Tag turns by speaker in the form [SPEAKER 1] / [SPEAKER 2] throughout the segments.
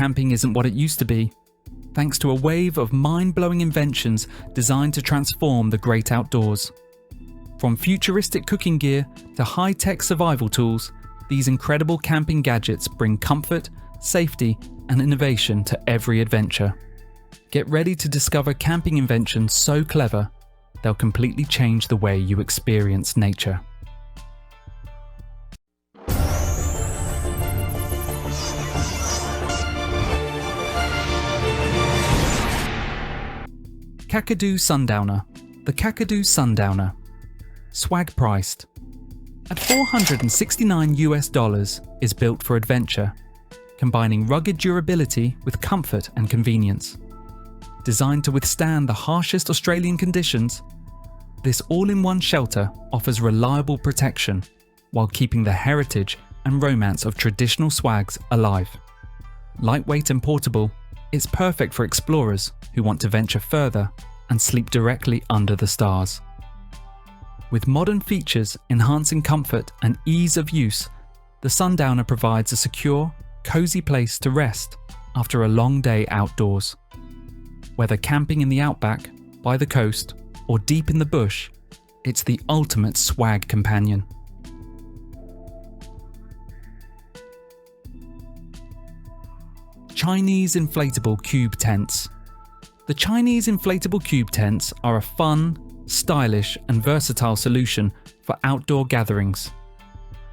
[SPEAKER 1] camping isn't what it used to be, thanks to a wave of mind-blowing inventions designed to transform the great outdoors. From futuristic cooking gear to high-tech survival tools, these incredible camping gadgets bring comfort, safety, and innovation to every adventure. Get ready to discover camping inventions so clever, they'll completely change the way you experience nature. KAKADU Sundowner. The KAKADU Sundowner. Swag priced. At $469 is built for adventure, combining rugged durability with comfort and convenience. Designed to withstand the harshest Australian conditions, this all-in-one shelter offers reliable protection while keeping the heritage and romance of traditional swags alive. Lightweight and portable, it's perfect for explorers who want to venture further and sleep directly under the stars. With modern features enhancing comfort and ease of use, the Sundowner provides a secure, cozy place to rest after a long day outdoors. Whether camping in the outback, by the coast, or deep in the bush, it's the ultimate swag companion. Chinese inflatable cube tents. The Chinese inflatable cube tents are a fun, stylish, and versatile solution for outdoor gatherings.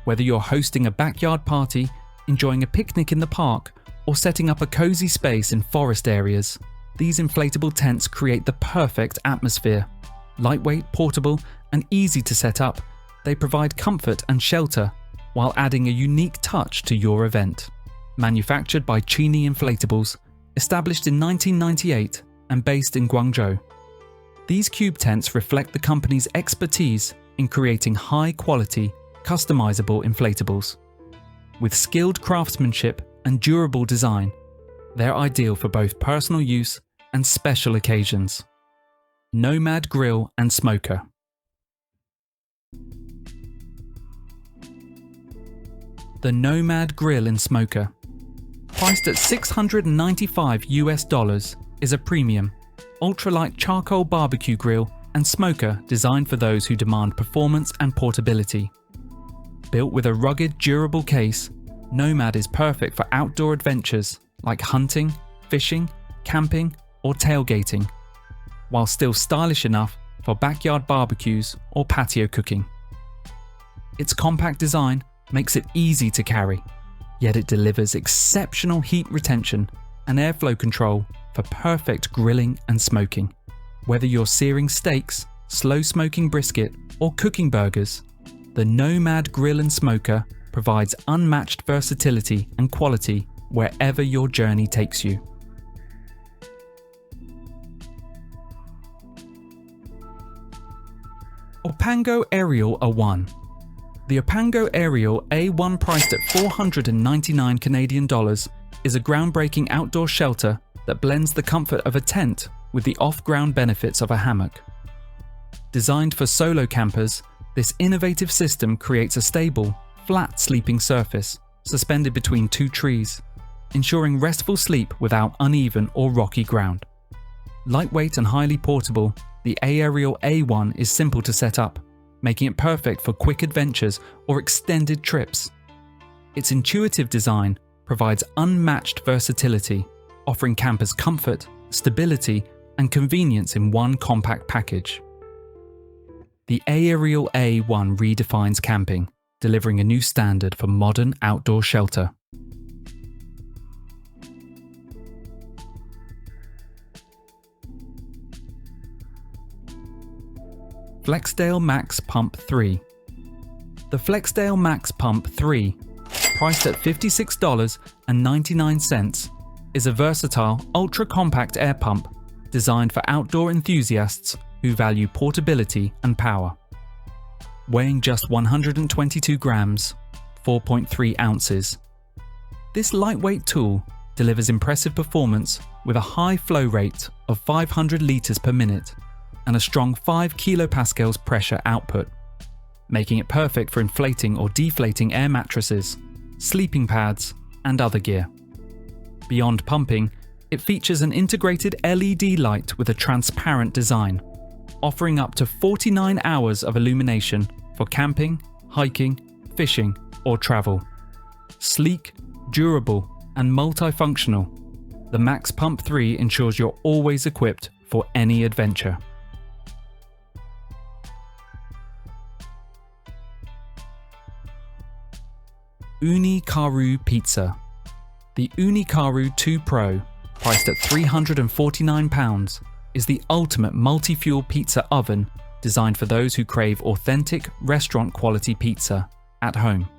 [SPEAKER 1] Whether you're hosting a backyard party, enjoying a picnic in the park, or setting up a cozy space in forest areas, these inflatable tents create the perfect atmosphere. Lightweight, portable, and easy to set up, they provide comfort and shelter while adding a unique touch to your event. Manufactured by Chini Inflatables, established in 1998 and based in Guangzhou. These cube tents reflect the company's expertise in creating high-quality, customizable inflatables. With skilled craftsmanship and durable design, they're ideal for both personal use and special occasions. NOMAD Grill and Smoker. The NOMAD Grill and Smoker, priced at $695 is a premium, ultralight charcoal barbecue grill and smoker designed for those who demand performance and portability. Built with a rugged, durable case, NOMAD is perfect for outdoor adventures like hunting, fishing, camping, or tailgating, while still stylish enough for backyard barbecues or patio cooking. Its compact design makes it easy to carry, yet it delivers exceptional heat retention and airflow control for perfect grilling and smoking. Whether you're searing steaks, slow smoking brisket, or cooking burgers, the NOMAD Grill and Smoker provides unmatched versatility and quality wherever your journey takes you. OPANGO Aerial A1. The OPANGO Aerial A1, priced at $499 Canadian dollars, is a groundbreaking outdoor shelter that blends the comfort of a tent with the off-ground benefits of a hammock. Designed for solo campers, this innovative system creates a stable, flat sleeping surface suspended between two trees, ensuring restful sleep without uneven or rocky ground. Lightweight and highly portable, the Aerial A1 is simple to set up, making it perfect for quick adventures or extended trips. Its intuitive design provides unmatched versatility, offering campers comfort, stability, and convenience in one compact package. The Aerial A1 redefines camping, delivering a new standard for modern outdoor shelter. FLEXDALE Max Pump 3. The FLEXDALE Max Pump 3, priced at $56.99, is a versatile, ultra-compact air pump designed for outdoor enthusiasts who value portability and power. Weighing just 122 grams, 4.3 ounces, this lightweight tool delivers impressive performance with a high flow rate of 500 litres per minute and a strong 5 kilopascals pressure output, making it perfect for inflating or deflating air mattresses, sleeping pads, and other gear. Beyond pumping, it features an integrated LED light with a transparent design, offering up to 49 hours of illumination for camping, hiking, fishing, or travel. Sleek, durable, and multifunctional, the Max Pump 3 ensures you're always equipped for any adventure. OONI KARU Pizza. The OONI KARU 2 Pro, priced at £349, is the ultimate multi-fuel pizza oven designed for those who crave authentic restaurant-quality pizza at home.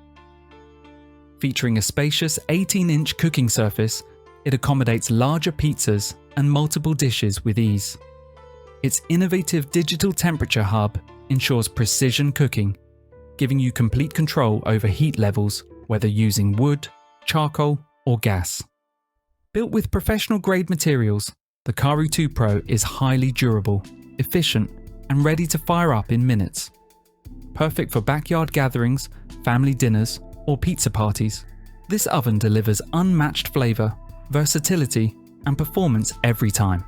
[SPEAKER 1] Featuring a spacious 18-inch cooking surface, it accommodates larger pizzas and multiple dishes with ease. Its innovative digital temperature hub ensures precision cooking, giving you complete control over heat levels, whether using wood, charcoal, or gas. Built with professional-grade materials, the KARU 2 Pro is highly durable, efficient, and ready to fire up in minutes. Perfect for backyard gatherings, family dinners, or pizza parties, this oven delivers unmatched flavor, versatility, and performance every time.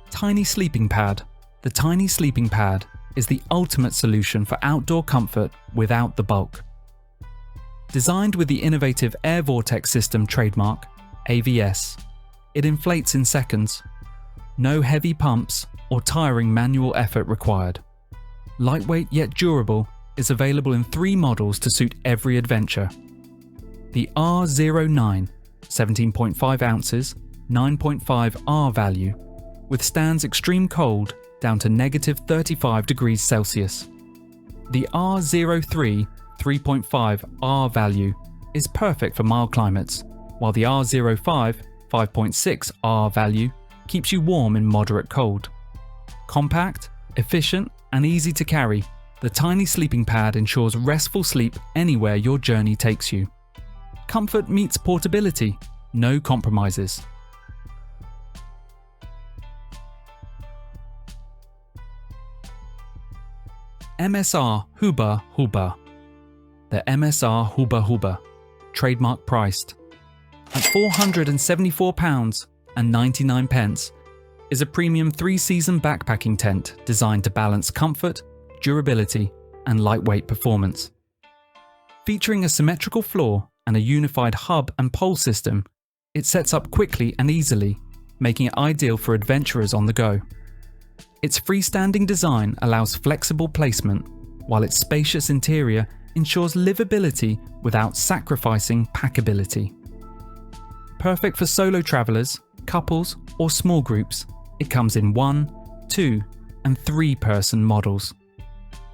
[SPEAKER 1] Tiny Sleeping Pad. The Tiny Sleeping Pad is the ultimate solution for outdoor comfort without the bulk. Designed with the innovative Air Vortex System trademark, AVS, it inflates in seconds. No heavy pumps or tiring manual effort required. Lightweight yet durable, is available in 3 models to suit every adventure. The R09, 17.5 ounces, 9.5 R value, withstands extreme cold down to -35 degrees Celsius. The R03, 3.5 R value, is perfect for mild climates, while the R05, 5.6 R value, keeps you warm in moderate cold. Compact, efficient, and easy to carry, the Tiny Sleeping Pad ensures restful sleep anywhere your journey takes you. Comfort meets portability, no compromises. MSR HUBBA. The MSR HUBBA, trademark priced at £474.99, is a premium 3-season backpacking tent designed to balance comfort, durability, and lightweight performance. Featuring a symmetrical floor and a unified hub and pole system, it sets up quickly and easily, making it ideal for adventurers on the go. Its freestanding design allows flexible placement, while its spacious interior ensures livability without sacrificing packability. Perfect for solo travelers, couples, or small groups, it comes in 1, 2, and 3-person models.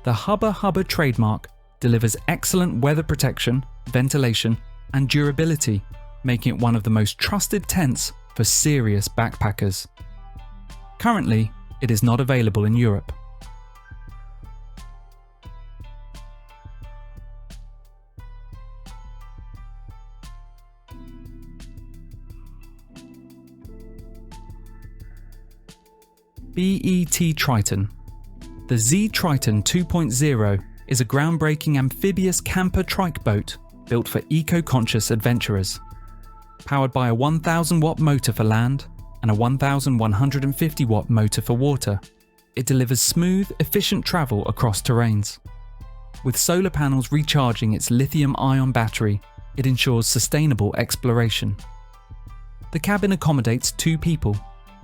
[SPEAKER 1] The HUBBA trademark delivers excellent weather protection, ventilation, and durability, making it one of the most trusted tents for serious backpackers. Currently, it is not available in Europe. BET Triton. The Z Triton 2.0 is a groundbreaking amphibious camper trike boat built for eco-conscious adventurers. Powered by a 1000-watt motor for land and a 1150-watt motor for water, it delivers smooth, efficient travel across terrains. With solar panels recharging its lithium-ion battery, it ensures sustainable exploration. The cabin accommodates 2 people,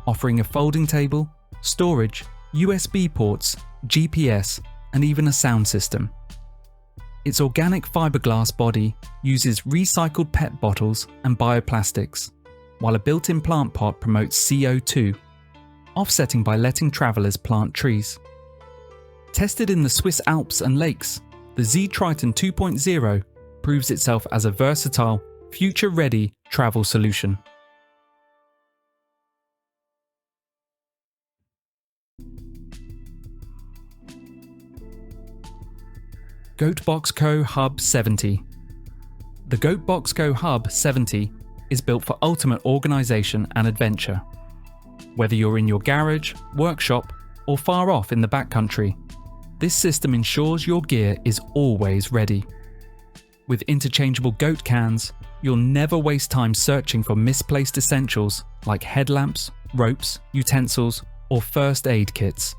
[SPEAKER 1] offering a folding table, storage, USB ports, GPS, and even a sound system. Its organic fiberglass body uses recycled PET bottles and bioplastics, while a built-in plant pot promotes CO2, offsetting by letting travelers plant trees. Tested in the Swiss Alps and lakes, the Z Triton 2.0 proves itself as a versatile, future-ready travel solution. BOXCO Hub 70. The BOXCO Hub 70 is built for ultimate organisation and adventure. Whether you're in your garage, workshop, or far off in the backcountry, This system ensures your gear is always ready. With interchangeable goat cans, you'll never waste time searching for misplaced essentials like headlamps, ropes, utensils, or first aid kits.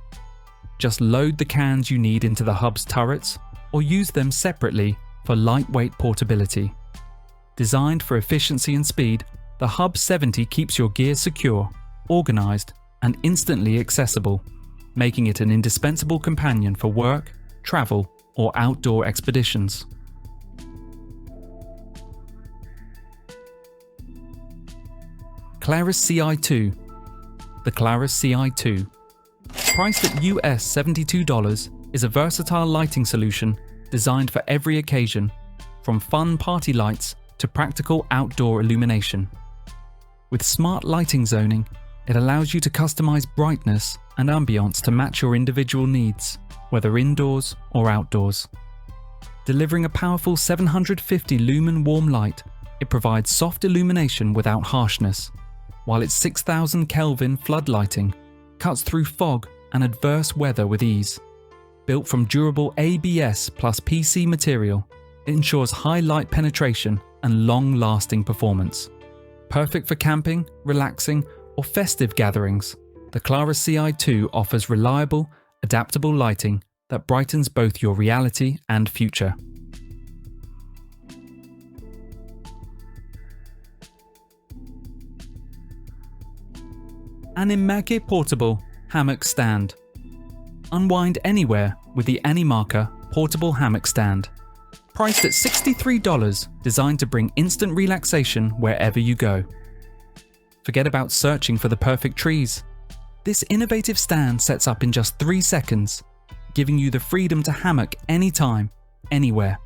[SPEAKER 1] Just load the cans you need into the hub's turrets or use them separately for lightweight portability. Designed for efficiency and speed, the Hub 70 keeps your gear secure, organized, and instantly accessible, making it an indispensable companion for work, travel, or outdoor expeditions. CLARUS CI2. The CLARUS CI2, priced at US $72, is a versatile lighting solution designed for every occasion, from fun party lights to practical outdoor illumination. With smart lighting zoning, it allows you to customize brightness and ambiance to match your individual needs, whether indoors or outdoors. Delivering a powerful 750 lumen warm light, it provides soft illumination without harshness, while its 6000 Kelvin flood lighting cuts through fog and adverse weather with ease. Built from durable ABS plus PC material, it ensures high light penetration and long-lasting performance. Perfect for camping, relaxing, or festive gatherings, the CLARUS CI2 offers reliable, adaptable lighting that brightens both your reality and future. ANIM MAKA Portable Hammock Stand. Unwind anywhere with the MAKA Portable Hammock Stand. Priced at $63, designed to bring instant relaxation wherever you go. Forget about searching for the perfect trees. This innovative stand sets up in just 3 seconds, giving you the freedom to hammock anytime, anywhere.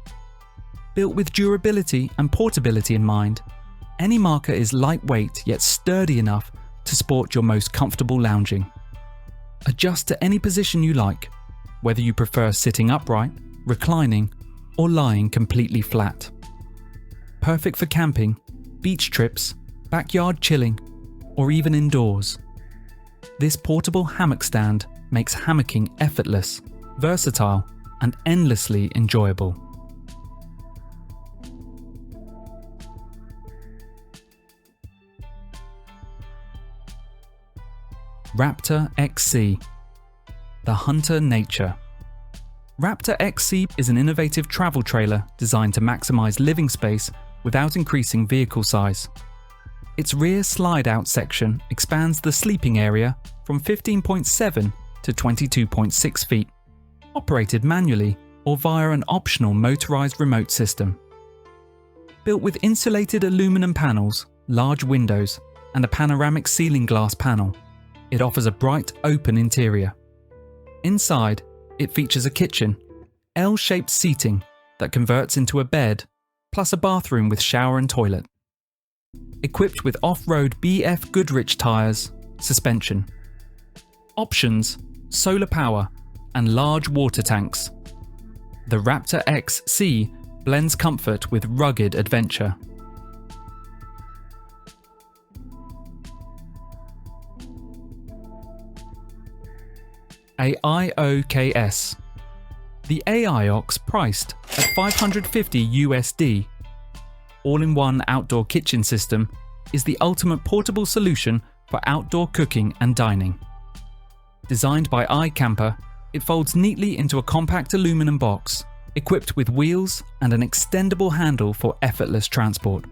[SPEAKER 1] Built with durability and portability in mind, MAKA is lightweight yet sturdy enough to support your most comfortable lounging. Adjust to any position you like, whether you prefer sitting upright, reclining, or lying completely flat. Perfect for camping, beach trips, backyard chilling, or even indoors. This portable hammock stand makes hammocking effortless, versatile, and endlessly enjoyable. RAPTOR XC. The Hunter Nature. RAPTOR XC is an innovative travel trailer designed to maximize living space without increasing vehicle size. Its rear slide-out section expands the sleeping area from 15.7 to 22.6 feet, operated manually or via an optional motorized remote system. Built with insulated aluminum panels, large windows, and a panoramic ceiling glass panel, it offers a bright, open interior. Inside, it features a kitchen, L-shaped seating that converts into a bed, plus a bathroom with shower and toilet. Equipped with off-road BF Goodrich tyres, suspension. Options: solar power and large water tanks. The RAPTOR XC blends comfort with rugged adventure. AIOKS. The AIOKS, priced at $550 USD, all-in-one outdoor kitchen system, is the ultimate portable solution for outdoor cooking and dining. Designed by iCamper, it folds neatly into a compact aluminum box, equipped with wheels and an extendable handle for effortless transport.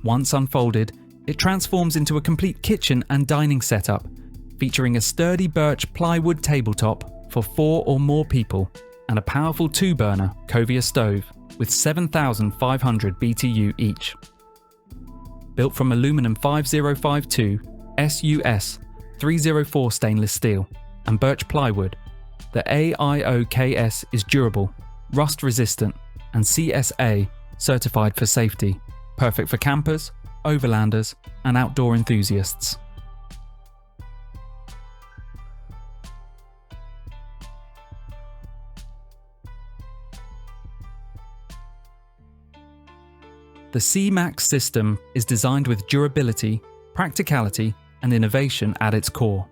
[SPEAKER 1] Once unfolded, it transforms into a complete kitchen and dining setup, featuring a sturdy birch plywood tabletop for 4 or more people and a powerful 2-burner Covia stove with 7,500 BTU each. Built from aluminum 5052 SUS 304 stainless steel and birch plywood, the AIOKS is durable, rust-resistant, and CSA certified for safety, perfect for campers, overlanders, and outdoor enthusiasts. The CMAX system is designed with durability, practicality, and innovation at its core.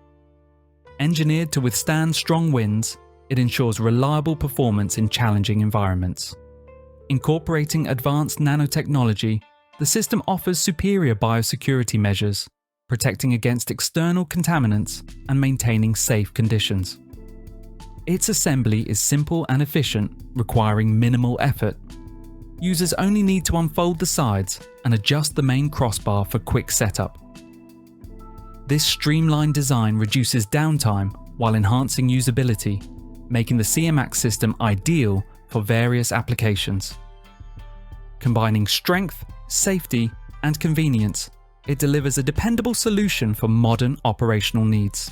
[SPEAKER 1] Engineered to withstand strong winds, it ensures reliable performance in challenging environments. Incorporating advanced nanotechnology, the system offers superior biosecurity measures, protecting against external contaminants and maintaining safe conditions. Its assembly is simple and efficient, requiring minimal effort. Users only need to unfold the sides and adjust the main crossbar for quick setup. This streamlined design reduces downtime while enhancing usability, making the CMAX system ideal for various applications. Combining strength, safety, and convenience, it delivers a dependable solution for modern operational needs.